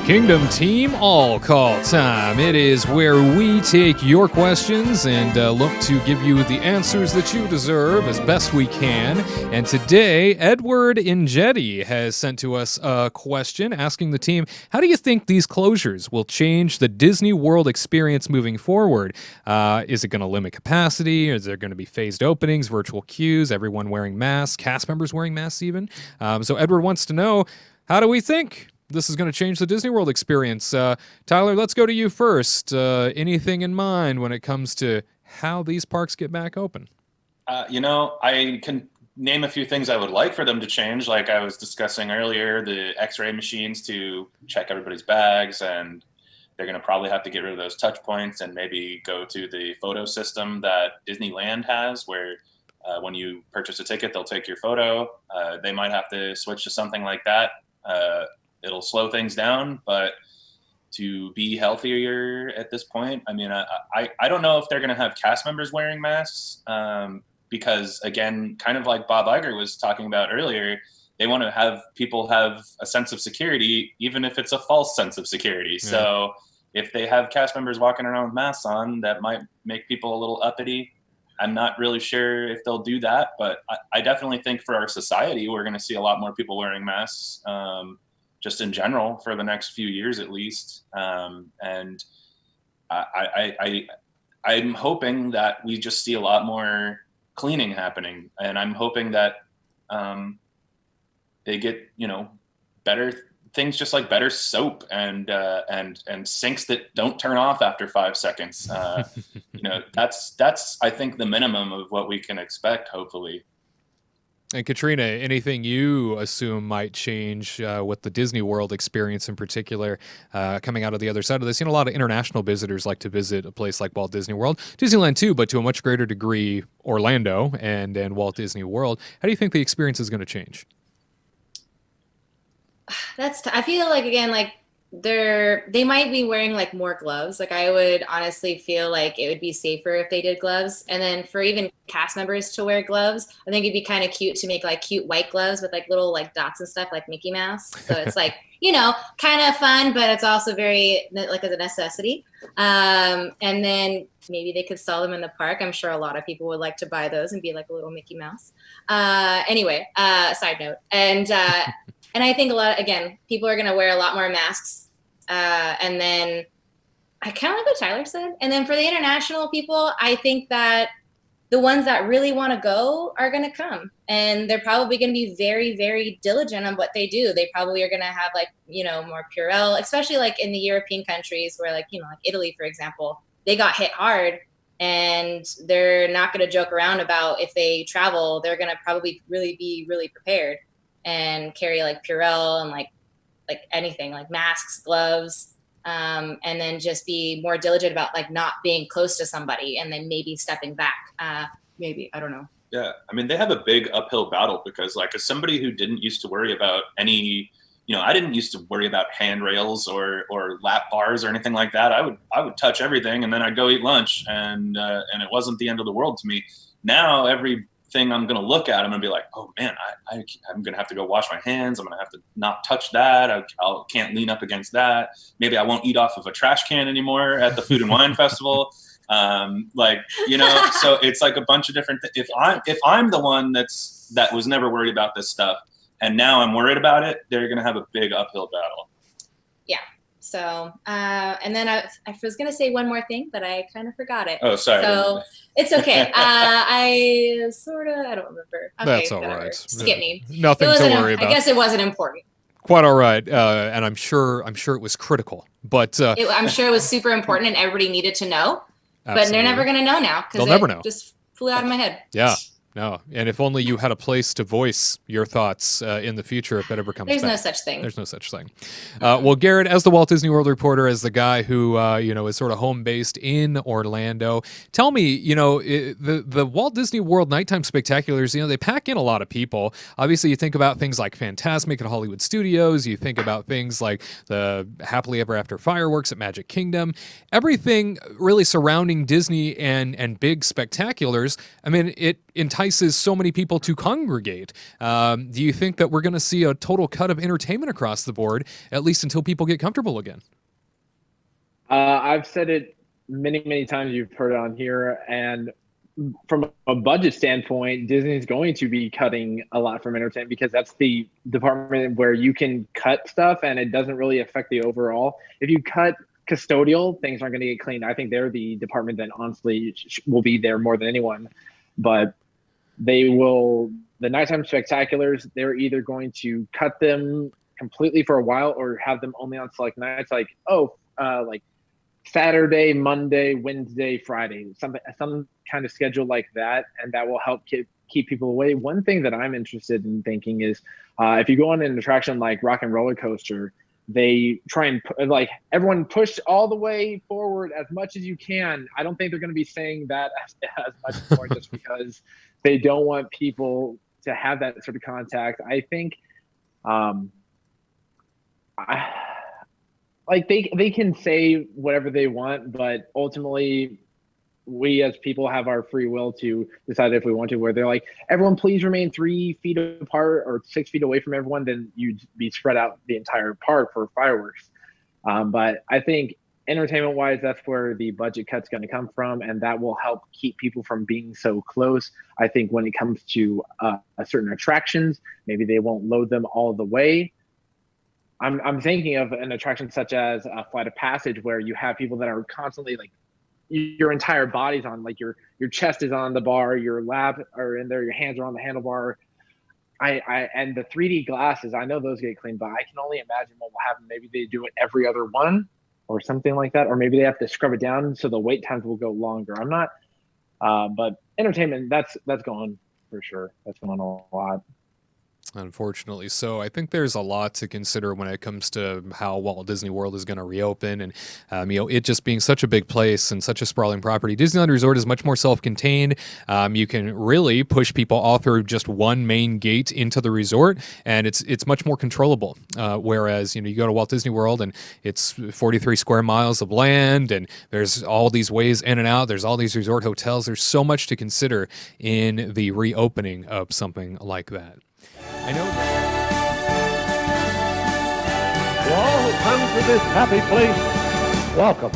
Kingdom Team All Call time. It is where we take your questions and look to give you the answers that you deserve as best we can. And today, Edward Ingetti has sent to us a question asking the team, how do you think these closures will change the Disney World experience moving forward? Is it going to limit capacity? Is there going to be phased openings, virtual queues, everyone wearing masks, cast members wearing masks even? So Edward wants to know, how do we think this is going to change the Disney World experience? Tyler, let's go to you first. Anything in mind when it comes to how these parks get back open? I can name a few things I would like for them to change. Like I was discussing earlier, the X-ray machines to check everybody's bags, and they're going to probably have to get rid of those touch points and maybe go to the photo system that Disneyland has, where when you purchase a ticket, they'll take your photo. They might have to switch to something like that. It'll slow things down, but to be healthier at this point, I mean, I don't know if they're going to have cast members wearing masks because, again, kind of like Bob Iger was talking about earlier, they want to have people have a sense of security, even if it's a false sense of security. Yeah. So if they have cast members walking around with masks on, that might make people a little uppity. I'm not really sure if they'll do that, but I definitely think for our society, we're going to see a lot more people wearing masks. Just in general for the next few years at least. And I'm hoping that we just see a lot more cleaning happening. And I'm hoping that they get, better things, just like better soap and sinks that don't turn off after 5 seconds. That's I think the minimum of what we can expect, hopefully. And Katrina, anything you assume might change with the Disney World experience in particular coming out of the other side of this? A lot of international visitors like to visit a place like Walt Disney World, Disneyland too, but to a much greater degree, Orlando and Walt Disney World. How do you think the experience is going to change? I feel like, again, like they might be wearing like more gloves. Like I would honestly feel like it would be safer if they did gloves. And then for even cast members to wear gloves, I think it'd be kind of cute to make like cute white gloves with like little like dots and stuff like Mickey Mouse. So it's like, kind of fun, but it's also very like as a necessity. And then maybe they could sell them in the park. I'm sure a lot of people would like to buy those and be like a little Mickey Mouse. Anyway, side note. And I think people are going to wear a lot more masks. And then I kind of like what Tyler said. And then for the international people, I think that the ones that really want to go are going to come. And they're probably going to be very, very diligent on what they do. They probably are going to have more Purell, especially like in the European countries where like Italy, for example, they got hit hard. And they're not going to joke around about if they travel, they're going to probably really be really prepared and carry like Purell and like anything like masks, gloves, and then just be more diligent about like not being close to somebody and then maybe stepping back. Maybe, I don't know. Yeah. I mean, they have a big uphill battle because like as somebody who didn't used to worry about any, I didn't used to worry about handrails or lap bars or anything like that. I would touch everything and then I'd go eat lunch and it wasn't the end of the world to me. Now every thing I'm going to look at, I'm going to be like, oh man, I'm going to have to go wash my hands. I'm going to have to not touch that. I can't lean up against that. Maybe I won't eat off of a trash can anymore at the Food and Wine Festival. So it's like a bunch of different things. If I'm the one that was never worried about this stuff and now I'm worried about it, they're going to have a big uphill battle. Yeah. So, and then I was going to say one more thing, but I kind of forgot it. Oh, sorry. So it's okay. I don't remember. Okay, that's all whatever. right. Skip me. Nothing to worry about. I guess it wasn't important. Quite all right. And I'm sure it was critical, but I'm sure it was super important and everybody needed to know, absolutely. But they're never going to know now because they'll never know. Just flew out of my head. Yeah. No, and if only you had a place to voice your thoughts in the future if that ever comes back. There's no such thing. There's no such thing. Well, Garrett, as the Walt Disney World reporter, as the guy who, is sort of home-based in Orlando, tell me, the Walt Disney World nighttime spectaculars, they pack in a lot of people. Obviously, you think about things like Fantasmic at Hollywood Studios. You think about things like the Happily Ever After fireworks at Magic Kingdom. Everything really surrounding Disney and big spectaculars. I mean, it entices entices so many people to congregate. Do you think that we're going to see a total cut of entertainment across the board, at least until people get comfortable again? I've said it many times. You've heard it on here, and from a budget standpoint, Disney's going to be cutting a lot from entertainment because that's the department where you can cut stuff and it doesn't really affect the overall. If you cut custodial, things aren't going to get cleaned. I think they're the department that honestly will be there more than anyone. But they will, the nighttime spectaculars, they're either going to cut them completely for a while or have them only on select nights, like Saturday, Monday, Wednesday, Friday, some kind of schedule like that, and that will help keep people away. One thing that I'm interested in thinking is if you go on an attraction like Rock and Roller Coaster, they try and everyone push all the way forward as much as you can. I don't think they're going to be saying that as much more just because they don't want people to have that sort of contact. I think they can say whatever they want, but ultimately we as people have our free will to decide if we want to, where they're like, everyone please remain 3 feet apart or 6 feet away from everyone, then you'd be spread out the entire park for fireworks. But I think entertainment wise, that's where the budget cut's going to come from, and that will help keep people from being so close. I think when it comes to certain attractions, maybe they won't load them all the way. I'm thinking of an attraction such as a Flight of Passage, where you have people that are constantly your entire body's on, your chest is on the bar, your laps are in there, your hands are on the handlebar. And the 3D glasses, I know those get cleaned, but I can only imagine what will happen. Maybe they do it every other one or something like that, or maybe they have to scrub it down so the wait times will go longer. I'm not, but entertainment, that's going for sure. That's going a lot. Unfortunately. So I think there's a lot to consider when it comes to how Walt Disney World is going to reopen. And, it just being such a big place and such a sprawling property, Disneyland Resort is much more self-contained. You can really push people all through just one main gate into the resort, and it's much more controllable. Whereas, you go to Walt Disney World and it's 43 square miles of land, and there's all these ways in and out. There's all these resort hotels. There's so much to consider in the reopening of something like that. I know. To all who come to this happy place, welcome.